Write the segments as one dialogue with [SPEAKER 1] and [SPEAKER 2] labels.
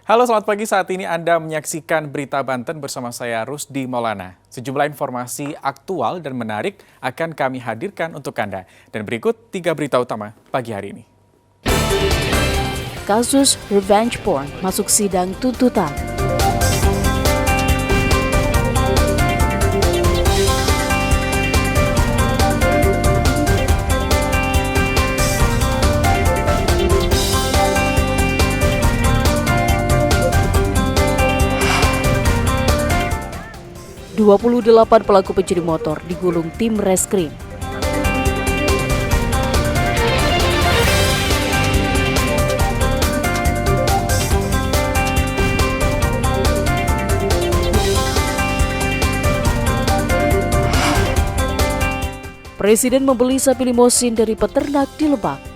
[SPEAKER 1] Halo, selamat pagi. Saat ini Anda menyaksikan Berita Banten bersama saya Rusdi Maulana. Sejumlah informasi aktual dan menarik akan kami hadirkan untuk Anda. Dan berikut 3 berita utama pagi hari ini.
[SPEAKER 2] Kasus revenge porn masuk sidang tuntutan. ...28 pelaku pencuri motor digulung tim reskrim. Presiden membeli sapi limosin dari peternak di Lebak.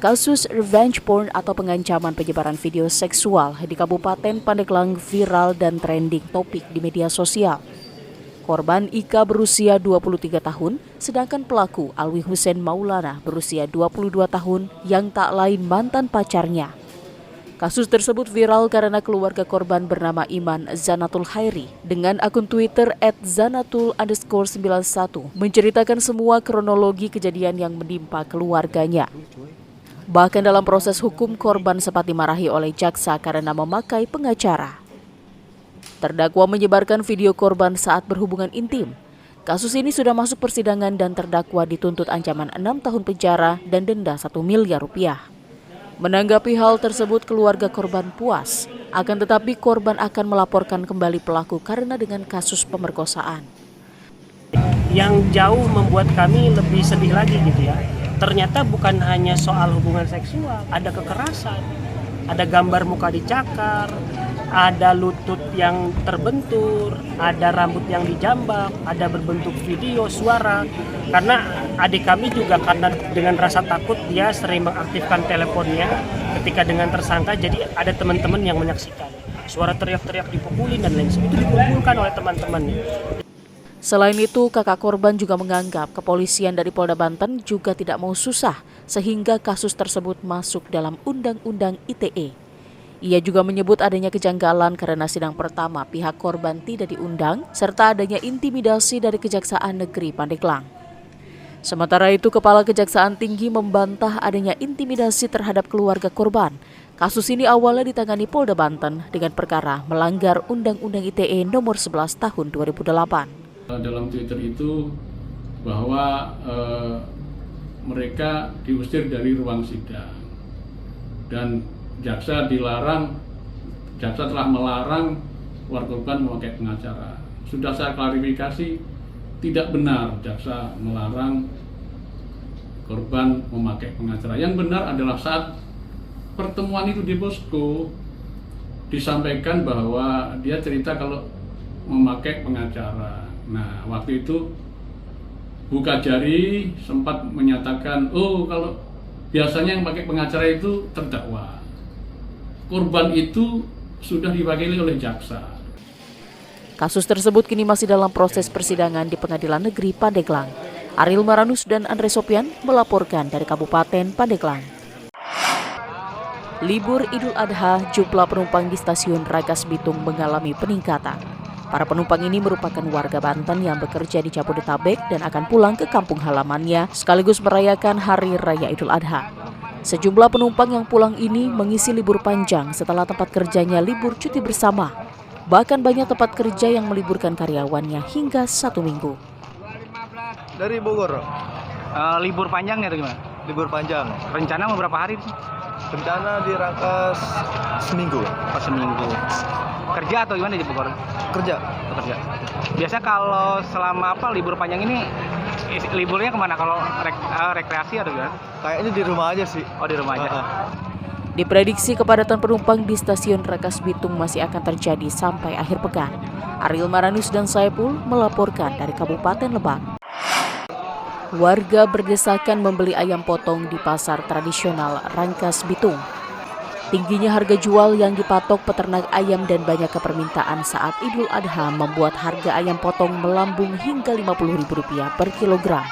[SPEAKER 2] Kasus revenge porn atau pengancaman penyebaran video seksual di Kabupaten Pandeglang viral dan trending topik di media sosial. Korban Ika berusia 23 tahun, sedangkan pelaku Alwi Hussein Maulana berusia 22 tahun yang tak lain mantan pacarnya. Kasus tersebut viral karena keluarga korban bernama Iman Zanatul Khairi dengan akun Twitter @zanatul_91 menceritakan semua kronologi kejadian yang menimpa keluarganya. Bahkan dalam proses hukum, korban sempat dimarahi oleh jaksa karena memakai pengacara. Terdakwa menyebarkan video korban saat berhubungan intim. Kasus ini sudah masuk persidangan dan terdakwa dituntut ancaman 6 tahun penjara dan denda 1 miliar rupiah. Menanggapi hal tersebut, keluarga korban puas. Akan tetapi korban akan melaporkan kembali pelaku karena dengan kasus pemerkosaan.
[SPEAKER 3] Yang jauh membuat kami lebih sedih lagi gitu ya. Ternyata bukan hanya soal hubungan seksual, ada kekerasan, ada gambar muka dicakar, ada lutut yang terbentur, ada rambut yang dijambak, ada berbentuk video, suara. Karena adik kami juga karena dengan rasa takut dia sering mengaktifkan teleponnya ketika dengan tersangka, jadi ada teman-teman yang menyaksikan. Suara teriak-teriak dipukulin dan lain sebagainya itu dikumpulkan oleh teman-temannya.
[SPEAKER 2] Selain itu, kakak korban juga menganggap kepolisian dari Polda Banten juga tidak mau susah sehingga kasus tersebut masuk dalam Undang-Undang ITE. Ia juga menyebut adanya kejanggalan karena sidang pertama pihak korban tidak diundang serta adanya intimidasi dari Kejaksaan Negeri Pandeglang. Sementara itu, Kepala Kejaksaan Tinggi membantah adanya intimidasi terhadap keluarga korban. Kasus ini awalnya ditangani Polda Banten dengan perkara melanggar Undang-Undang ITE nomor 11 tahun 2008.
[SPEAKER 4] Dalam Twitter itu bahwa mereka diusir dari ruang sidang dan jaksa telah melarang keluarga korban memakai pengacara. Sudah saya klarifikasi, tidak benar jaksa melarang korban memakai pengacara. Yang benar adalah saat pertemuan itu di posko disampaikan bahwa dia cerita kalau memakai pengacara. Nah, waktu itu Bu Kajari sempat menyatakan, kalau biasanya yang pakai pengacara itu terdakwa. Korban itu sudah diwakili oleh jaksa.
[SPEAKER 2] Kasus tersebut kini masih dalam proses persidangan di Pengadilan Negeri Pandeglang. Ariel Maranus dan Andre Sopian melaporkan dari Kabupaten Pandeglang. Libur Idul Adha, jumlah penumpang di stasiun Rangkas Bitung mengalami peningkatan. Para penumpang ini merupakan warga Banten yang bekerja di Jabodetabek dan akan pulang ke kampung halamannya sekaligus merayakan Hari Raya Idul Adha. Sejumlah penumpang yang pulang ini mengisi libur panjang setelah tempat kerjanya libur cuti bersama. Bahkan banyak tempat kerja yang meliburkan karyawannya hingga 1 minggu.
[SPEAKER 5] Dari Bogor.
[SPEAKER 6] Libur panjangnya atau gimana?
[SPEAKER 5] Libur panjang.
[SPEAKER 6] Rencana mau berapa hari?
[SPEAKER 5] Rencana di Rangkas seminggu.
[SPEAKER 6] Seminggu. Kerja atau gimana di Bogor?
[SPEAKER 5] Kerja.
[SPEAKER 6] Biasa kalau selama libur panjang ini liburnya kemana? Kalau rekreasi atau gimana?
[SPEAKER 5] Kayaknya di rumah aja sih.
[SPEAKER 6] Oh, di rumah aja.
[SPEAKER 2] Diprediksi kepadatan penumpang di stasiun Rangkas Bitung masih akan terjadi sampai akhir pekan. Ariel Maranus dan Saipul melaporkan dari Kabupaten Lebak. warga berdesakan membeli ayam potong di pasar tradisional Rangkas Bitung. Tingginya harga jual yang dipatok peternak ayam dan banyaknya permintaan saat Idul Adha membuat harga ayam potong melambung hingga Rp50.000 per kilogram.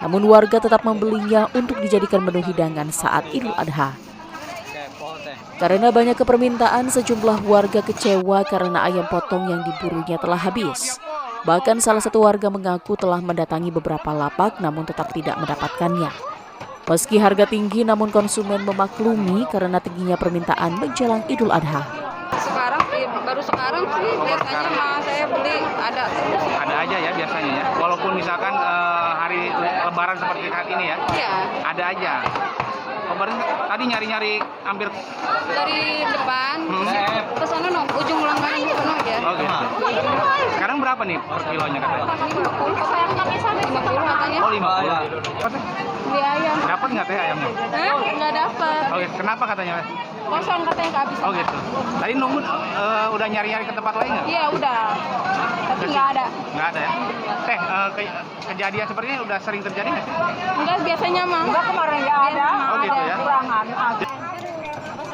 [SPEAKER 2] Namun warga tetap membelinya untuk dijadikan menu hidangan saat Idul Adha. Karena banyaknya permintaan, sejumlah warga kecewa karena ayam potong yang diburunya telah habis. Bahkan salah satu warga mengaku telah mendatangi beberapa lapak namun tetap tidak mendapatkannya. Meski harga tinggi namun konsumen memaklumi karena tingginya permintaan menjelang Idul Adha.
[SPEAKER 7] Baru sekarang sih biasanya mah saya beli ada terus.
[SPEAKER 6] Ada aja ya biasanya ya. Walaupun misalkan hari Lebaran seperti saat ini ya. Iya. Ada aja. Kemarin tadi nyari-nyari hampir
[SPEAKER 7] dari depan ke sana no, ujung langganan ke sana aja.
[SPEAKER 6] Oke. Sekarang berapa nih per kilonya katanya?
[SPEAKER 7] 50 katanya.
[SPEAKER 6] Oh 50.
[SPEAKER 7] Beli ayam.
[SPEAKER 6] Dapat nggak teh ayamnya?
[SPEAKER 7] Nggak dapat.
[SPEAKER 6] Oke, kenapa katanya?
[SPEAKER 7] Kosong katanya kehabisan.
[SPEAKER 6] Oh gitu. Tadi nunggu udah nyari-nyari ke tempat lain nggak?
[SPEAKER 7] Iya udah. Tapi nggak ada.
[SPEAKER 6] Nggak ada ya? Teh, kejadian seperti ini udah sering terjadi nggak sih?
[SPEAKER 7] Enggak biasanya mah. Enggak kemarin nggak ada.
[SPEAKER 6] Oh gitu ya?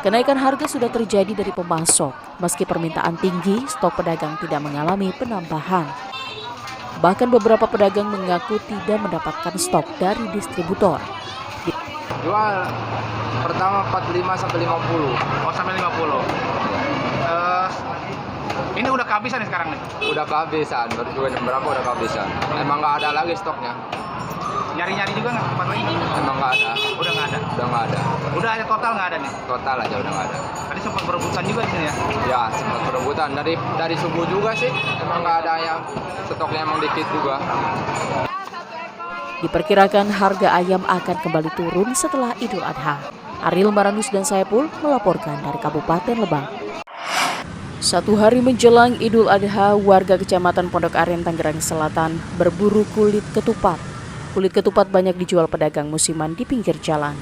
[SPEAKER 2] Kenaikan harga sudah terjadi dari pemasok. Meski permintaan tinggi, stok pedagang tidak mengalami penambahan. Bahkan beberapa pedagang mengaku tidak mendapatkan stok dari distributor.
[SPEAKER 8] Jual pertama 45 sampai 50.
[SPEAKER 6] Oh sampai 50. Ini udah kehabisan nih sekarang nih?
[SPEAKER 8] Udah kehabisan, baru juga jam berapa udah kehabisan. Emang nggak ada lagi stoknya.
[SPEAKER 6] Nyari-nyari juga nggak tempat lain?
[SPEAKER 8] Emang nggak ada.
[SPEAKER 6] Udah nggak ada?
[SPEAKER 8] Udah nggak ada.
[SPEAKER 6] Udah ada total nggak ada nih?
[SPEAKER 8] Total aja udah nggak ada.
[SPEAKER 6] Tadi sempat berebutan juga di sini ya?
[SPEAKER 8] Ya sempat berebutan dari subuh juga sih. Emang nggak ada yang stoknya emang dikit juga.
[SPEAKER 2] Diperkirakan harga ayam akan kembali turun setelah Idul Adha. Ariel Maranus dan Saipul melaporkan dari Kabupaten Lebak. Satu hari menjelang Idul Adha, warga Kecamatan Pondok Aren, Tangerang Selatan berburu kulit ketupat. Kulit ketupat banyak dijual pedagang musiman di pinggir jalan.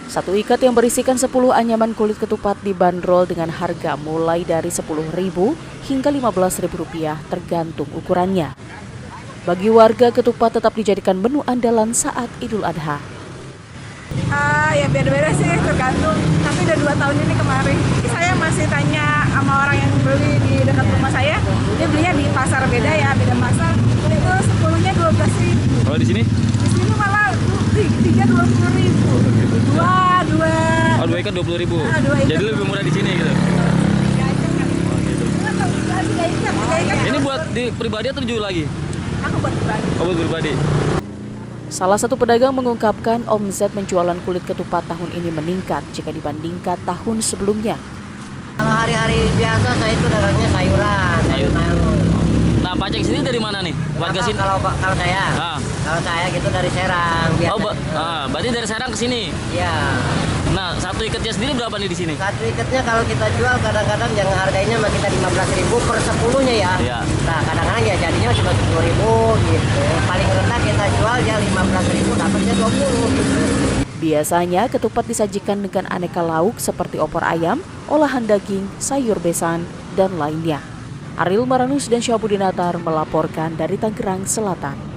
[SPEAKER 2] Satu ikat yang berisikan 10 anyaman kulit ketupat dibanderol dengan harga mulai dari Rp10.000 hingga Rp15.000 tergantung ukurannya. Bagi warga, ketupat tetap dijadikan menu andalan saat Idul Adha.
[SPEAKER 9] Ya beda-beda sih, tergantung. Tapi udah 2 tahun ini kemarin. Saya masih tanya sama orang yang beli di dekat rumah saya. Dia belinya di pasar beda ya, beda pasar. Itu 10-nya 12.000.
[SPEAKER 10] Kalau di sini?
[SPEAKER 9] Di sini malah 3 20.000.
[SPEAKER 10] Oh, 2 ikat 20.000. Jadi lebih murah di sini gitu. Ini buat di pribadi atau dijual lagi?
[SPEAKER 9] Aku buat pribadi.
[SPEAKER 10] Oh, buat pribadi.
[SPEAKER 2] Salah satu pedagang mengungkapkan omset penjualan kulit ketupat tahun ini meningkat jika dibandingkan tahun sebelumnya.
[SPEAKER 11] Kalau hari-hari biasa saya itu dagangnya sayuran.
[SPEAKER 10] Nah, pajak sini dari mana nih? Warga sini?
[SPEAKER 11] Kalau saya, kalau saya gitu dari Serang.
[SPEAKER 10] Oh, berarti dari Serang ke sini?
[SPEAKER 11] Iya.
[SPEAKER 10] Nah, satu ikatnya sendiri berapa nih di sini?
[SPEAKER 11] Satu ikatnya kalau kita jual kadang-kadang yang harganya mah kita 15.000 per 10-nya ya.
[SPEAKER 10] Iya.
[SPEAKER 11] Nah, kadang-kadang ya jadinya cuma 10.000 gitu. Paling rendah kita jual ya 15.000, dapatnya 20 gitu.
[SPEAKER 2] Biasanya ketupat disajikan dengan aneka lauk seperti opor ayam, olahan daging, sayur besan, dan lainnya. Ariel Maranus dan Syahbudin Atar melaporkan dari Tangerang Selatan.